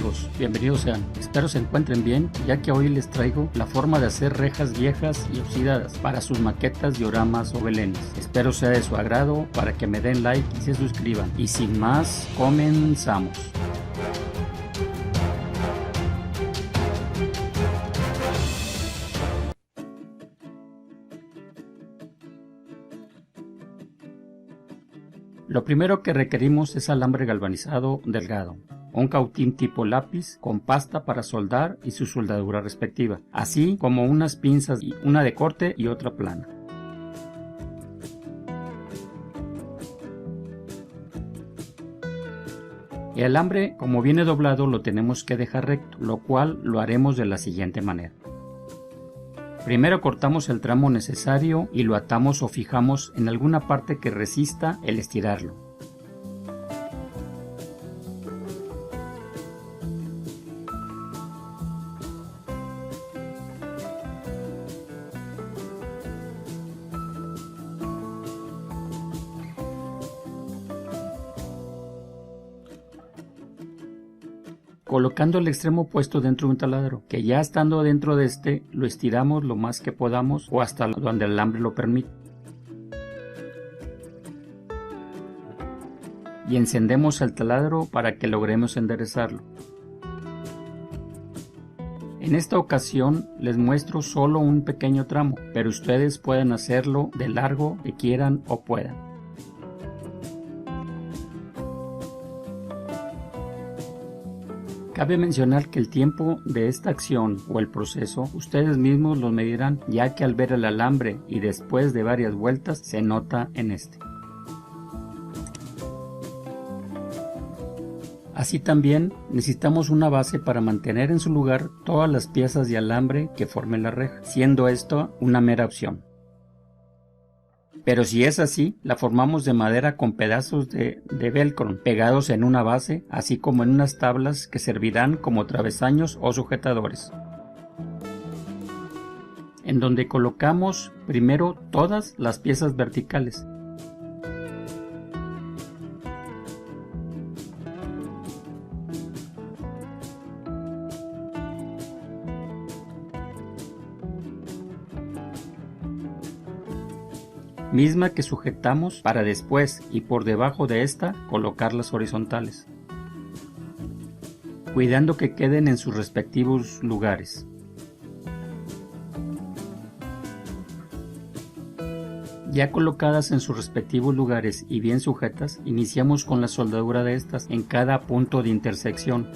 amigos, bienvenidos sean. Espero se encuentren bien, ya que hoy les traigo la forma de hacer rejas viejas y oxidadas para sus maquetas, dioramas o belenes. Espero sea de su agrado para que me den like y se suscriban. Y sin más, comenzamos. Lo primero que requerimos es alambre galvanizado delgado, un cautín tipo lápiz con pasta para soldar y su soldadura respectiva, así como unas pinzas, una de corte y otra plana. El alambre, como viene doblado, lo tenemos que dejar recto, lo cual lo haremos de la siguiente manera. Primero cortamos el tramo necesario y lo atamos o fijamos en alguna parte que resista el estirarlo. Colocando el extremo opuesto dentro de un taladro, que ya estando dentro de este, lo estiramos lo más que podamos o hasta donde el alambre lo permite. Y encendemos el taladro para que logremos enderezarlo. En esta ocasión les muestro solo un pequeño tramo, pero ustedes pueden hacerlo de largo que quieran o puedan. Cabe mencionar que el tiempo de esta acción o el proceso ustedes mismos lo medirán, ya que al ver el alambre y después de varias vueltas se nota en este. Así también necesitamos una base para mantener en su lugar todas las piezas de alambre que formen la reja, siendo esto una mera opción. Pero si es así, la formamos de madera con pedazos de velcro pegados en una base, así como en unas tablas que servirán como travesaños o sujetadores, en donde colocamos primero todas las piezas verticales. Misma que sujetamos para después y por debajo de esta colocarlas horizontales, cuidando que queden en sus respectivos lugares. Ya colocadas en sus respectivos lugares y bien sujetas, iniciamos con la soldadura de estas en cada punto de intersección.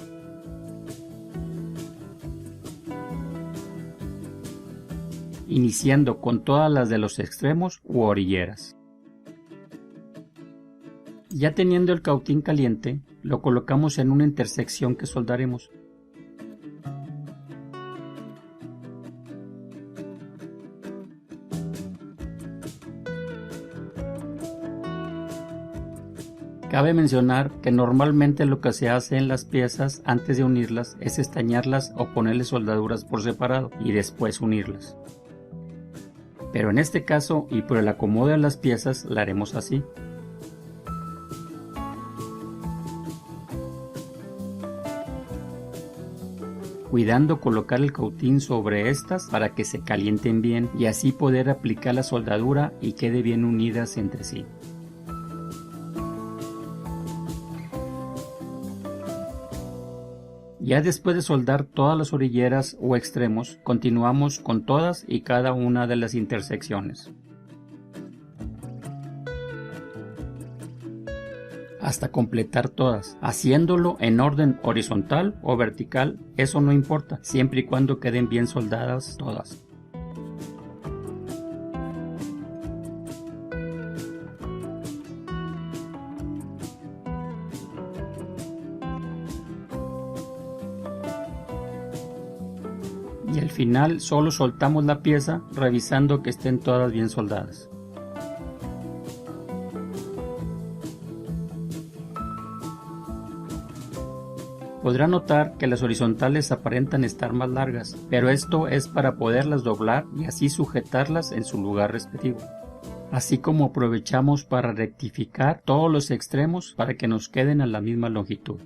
Iniciando con todas las de los extremos u orilleras. Ya teniendo el cautín caliente, lo colocamos en una intersección que soldaremos. Cabe mencionar que normalmente lo que se hace en las piezas antes de unirlas es estañarlas o ponerle soldaduras por separado y después unirlas. Pero en este caso y por el acomodo de las piezas la haremos así. Cuidando colocar el cautín sobre estas para que se calienten bien y así poder aplicar la soldadura y quede bien unidas entre sí. Ya después de soldar todas las orilleras o extremos, continuamos con todas y cada una de las intersecciones, hasta completar todas, haciéndolo en orden horizontal o vertical, eso no importa, siempre y cuando queden bien soldadas todas. Y al final solo soltamos la pieza revisando que estén todas bien soldadas. Podrán notar que las horizontales aparentan estar más largas, pero esto es para poderlas doblar y así sujetarlas en su lugar respectivo. Así como aprovechamos para rectificar todos los extremos para que nos queden a la misma longitud.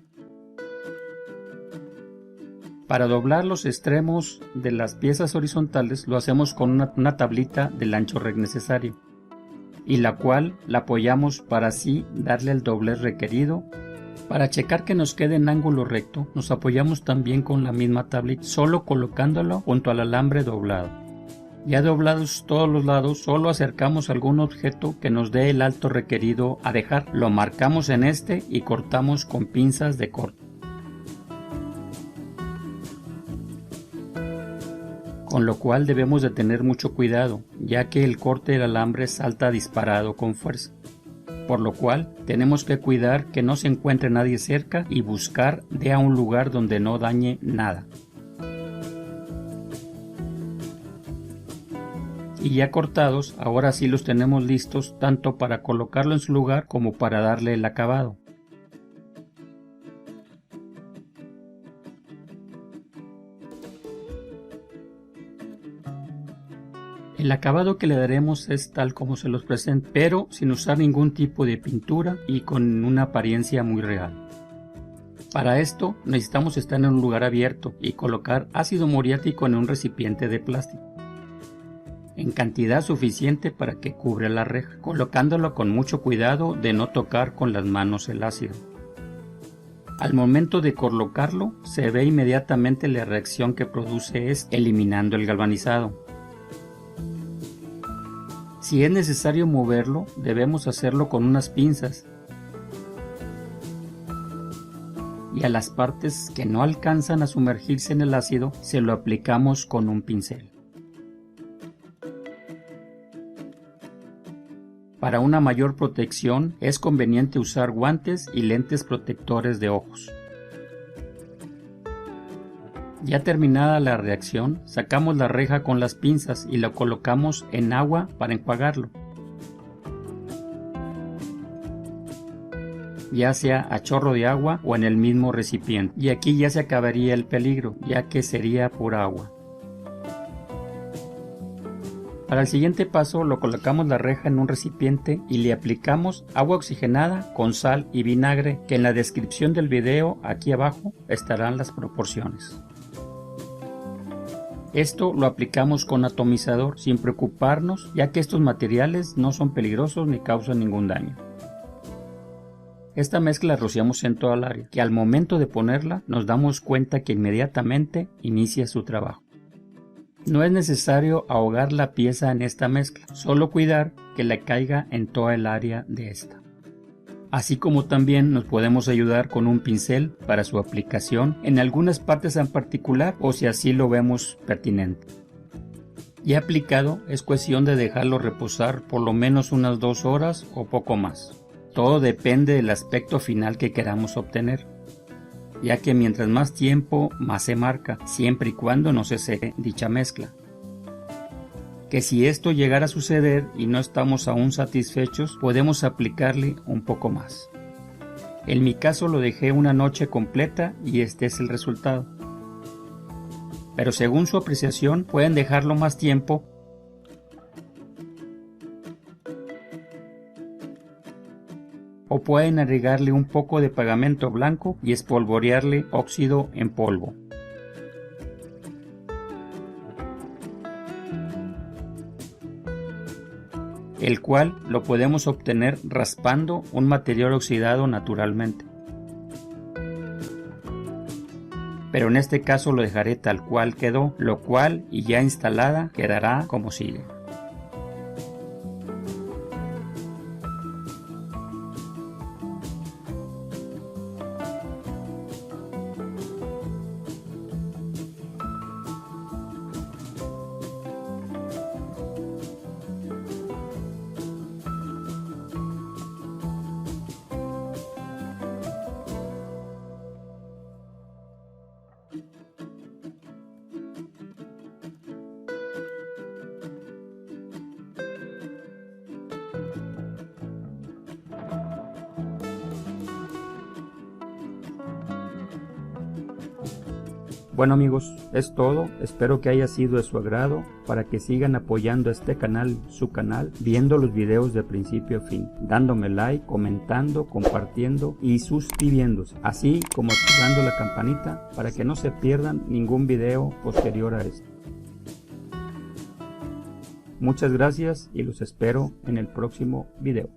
Para doblar los extremos de las piezas horizontales lo hacemos con una tablita del ancho necesario, y la cual la apoyamos para así darle el doblez requerido. Para checar que nos quede en ángulo recto, nos apoyamos también con la misma tablita, solo colocándolo junto al alambre doblado. Ya doblados todos los lados, solo acercamos algún objeto que nos dé el alto requerido a dejar, lo marcamos en este y cortamos con pinzas de corte. Con lo cual debemos de tener mucho cuidado, ya que el corte del alambre salta disparado con fuerza. Por lo cual tenemos que cuidar que no se encuentre nadie cerca y buscar de a un lugar donde no dañe nada. Y ya cortados, ahora sí los tenemos listos tanto para colocarlo en su lugar como para darle el acabado. El acabado que le daremos es tal como se los presento, pero sin usar ningún tipo de pintura y con una apariencia muy real. Para esto necesitamos estar en un lugar abierto y colocar ácido muriático en un recipiente de plástico, en cantidad suficiente para que cubra la reja, colocándolo con mucho cuidado de no tocar con las manos el ácido. Al momento de colocarlo, se ve inmediatamente la reacción que produce eliminando el galvanizado. Si es necesario moverlo, debemos hacerlo con unas pinzas, y a las partes que no alcanzan a sumergirse en el ácido, se lo aplicamos con un pincel. Para una mayor protección, es conveniente usar guantes y lentes protectores de ojos. Ya terminada la reacción, sacamos la reja con las pinzas y la colocamos en agua para enjuagarlo, ya sea a chorro de agua o en el mismo recipiente. Y aquí ya se acabaría el peligro, ya que sería pura agua. Para el siguiente paso lo colocamos la reja en un recipiente y le aplicamos agua oxigenada con sal y vinagre, que en la descripción del video aquí abajo estarán las proporciones. Esto lo aplicamos con atomizador sin preocuparnos, ya que estos materiales no son peligrosos ni causan ningún daño. Esta mezcla la rociamos en toda el área, que al momento de ponerla nos damos cuenta que inmediatamente inicia su trabajo. No es necesario ahogar la pieza en esta mezcla, solo cuidar que le caiga en toda el área de esta. Así como también nos podemos ayudar con un pincel para su aplicación en algunas partes en particular o si así lo vemos pertinente. Ya aplicado, es cuestión de dejarlo reposar por lo menos unas 2 horas o poco más. Todo depende del aspecto final que queramos obtener, ya que mientras más tiempo más se marca, siempre y cuando no se seque dicha mezcla. Que si esto llegara a suceder y no estamos aún satisfechos, podemos aplicarle un poco más. En mi caso lo dejé una noche completa y este es el resultado. Pero según su apreciación pueden dejarlo más tiempo o pueden agregarle un poco de pegamento blanco y espolvorearle óxido en polvo. El cual lo podemos obtener raspando un material oxidado naturalmente. Pero en este caso lo dejaré tal cual quedó, lo cual y ya instalada quedará como sigue. Bueno amigos, es todo, espero que haya sido de su agrado para que sigan apoyando este canal, su canal, viendo los videos de principio a fin, dándome like, comentando, compartiendo y suscribiéndose, así como activando la campanita para que no se pierdan ningún video posterior a este. Muchas gracias y los espero en el próximo video.